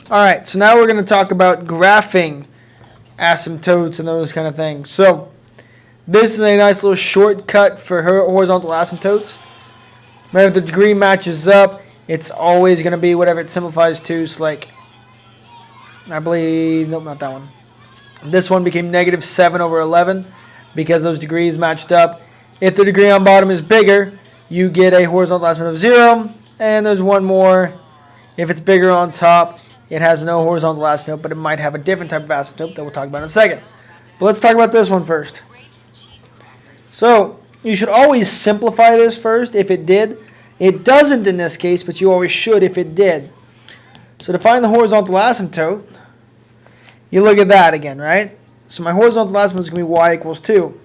Alright, so now we're going to talk about graphing asymptotes and those kind of things. So, this is a nice little shortcut for horizontal asymptotes. Remember, if the degree matches up, it's always going to be whatever it simplifies to. So, like, I believe, nope, not that one. This one became -7/11 because those degrees matched up. If the degree on bottom is bigger, you get a horizontal asymptote of 0. And there's one more. If it's bigger on top, it has no horizontal asymptote, but it might have a different type of asymptote that we'll talk about in a second. But let's talk about this one first. So, you should always simplify this first if it did. It doesn't in this case, but you always should if it did. So to find the horizontal asymptote, you look at that again, right? So my horizontal asymptote is going to be y equals 2.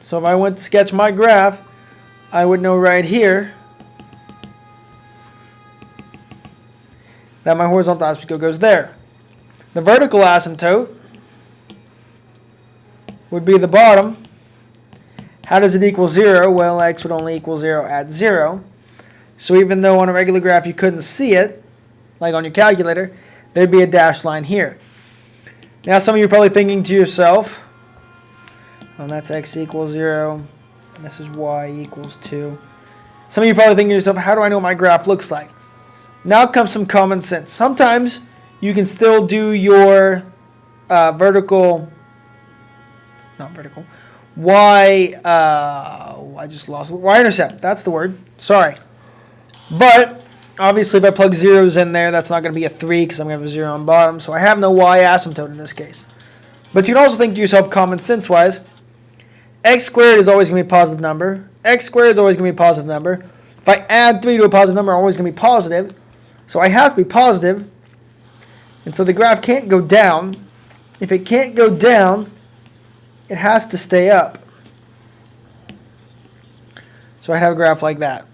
So if I went to sketch my graph, I would know right here that my horizontal asymptote goes there. The vertical asymptote would be the bottom. How does it equal 0? Well, x would only equal 0 at 0. So even though on a regular graph you couldn't see it, like on your calculator, there'd be a dashed line here. Now some of you are probably thinking to yourself, oh, that's x equals 0, and this is y equals 2. Some of you are probably thinking to yourself, how do I know what my graph looks like? Now comes some common sense. Sometimes you can still do your y-intercept. That's the word. Sorry. But obviously if I plug zeros in there, that's not going to be a 3 because I'm going to have a 0 on bottom. So I have no y asymptote in this case. But you can also think to yourself common sense wise, x squared is always going to be a positive number. X squared is always going to be a positive number. If I add 3 to a positive number, I'm always going to be positive. So I have to be positive. And so the graph can't go down. If it can't go down, it has to stay up. So I have a graph like that.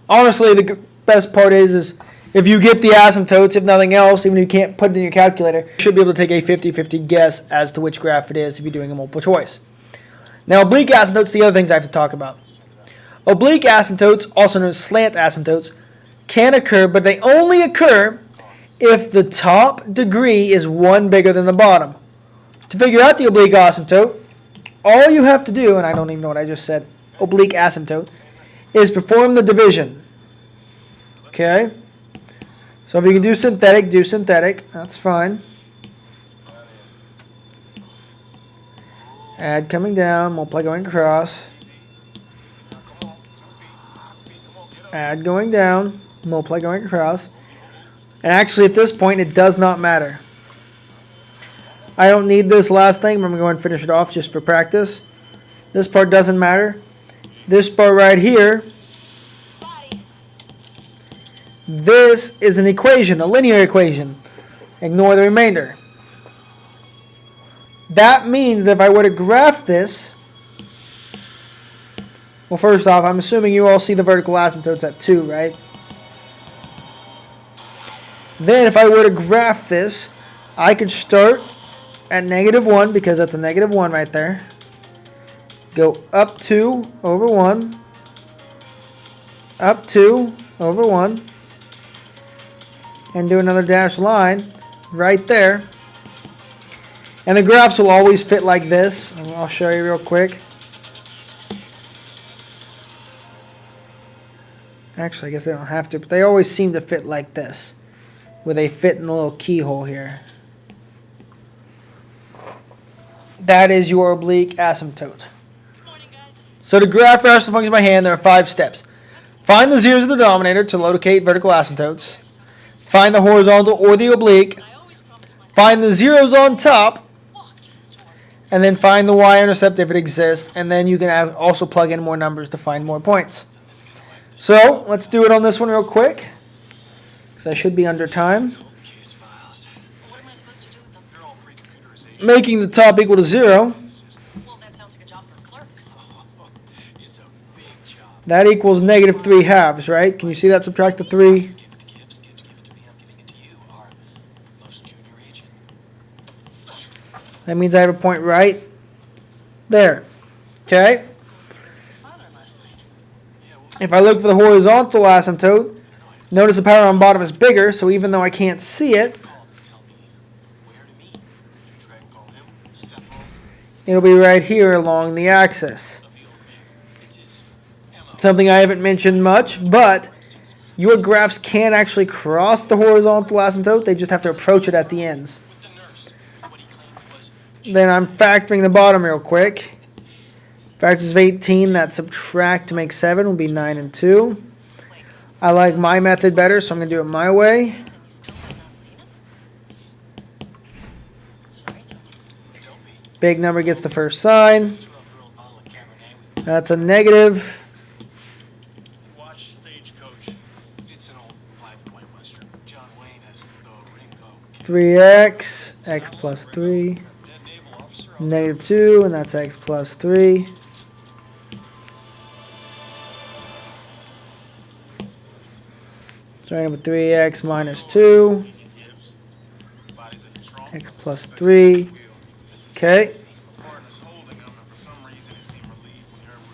Honestly, the best part is if you get the asymptotes, if nothing else, even if you can't put it in your calculator, you should be able to take a 50-50 guess as to which graph it is if you're doing a multiple choice. Now, oblique asymptotes, the other things I have to talk about. Oblique asymptotes, also known as slant asymptotes, can occur, but they only occur if the top degree is 1 bigger than the bottom. To figure out the oblique asymptote, all you have to do, and I don't even know what I just said, oblique asymptote, is perform the division. Okay? So if you can do synthetic, that's fine. Add coming down, multiply going across. Add going down, multiply going across. And actually at this point it does not matter. I don't need this last thing, but I'm going to go and finish it off just for practice. This part doesn't matter. This part right here, this is an equation, a linear equation. Ignore the remainder. That means that if I were to graph this, well, first off, I'm assuming you all see the vertical asymptotes at 2, right? Then if I were to graph this, I could start at -1 because that's a -1 right there. Go up 2 over 1. Up 2 over 1. And do another dashed line right there. And the graphs will always fit like this. I'll show you real quick. Actually, I guess they don't have to, but they always seem to fit like this, where they fit in the little keyhole here. That is your oblique asymptote. So to graph rational functions by hand, there are 5 steps. Find the zeros of the denominator to locate vertical asymptotes. Find the horizontal or the oblique. Find the zeros on top. And then find the y-intercept if it exists. And then you can also plug in more numbers to find more points. So let's do it on this one real quick, because I should be under time. Making the top equal to 0. That equals -3/2, right? Can you see that? Subtract the 3. That means I have a point right there. Okay? If I look for the horizontal asymptote, Notice the power on bottom is bigger, so even though I can't see it, it'll be right here along the axis. Something I haven't mentioned much, but your graphs can actually cross the horizontal asymptote. They just have to approach it at the ends. Then I'm factoring the bottom real quick. Factors of 18, that subtract to make 7 will be 9 and 2. I like my method better, so I'm going to do it my way. Big number gets the first sign. That's a negative. 3x, x plus 3. Negative 2, and that's x plus 3. Starting with 3x minus 2. X plus 3. Okay.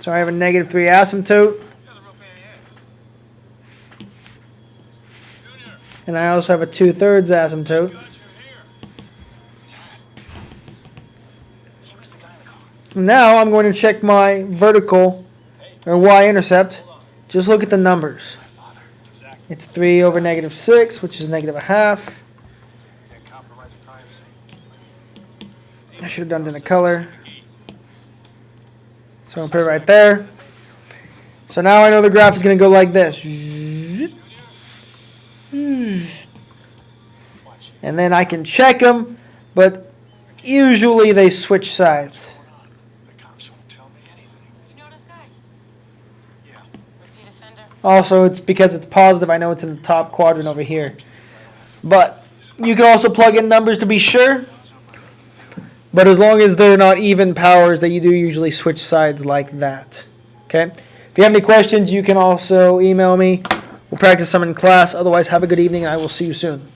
So I have a negative 3 asymptote. And I also have a 2/3 asymptote. Now I'm going to check my vertical or y-intercept. Just look at the numbers. It's 3 over negative 6, which is negative a half. I should have done it in a color. So I'll put it right there. So now I know the graph is going to go like this. And then I can check them, but usually they switch sides. Also, it's because it's positive. I know it's in the top quadrant over here. But you can also plug in numbers to be sure. But as long as they're not even powers, that you do usually switch sides like that. Okay? If you have any questions, you can also email me. We'll practice some in class. Otherwise, have a good evening, and I will see you soon.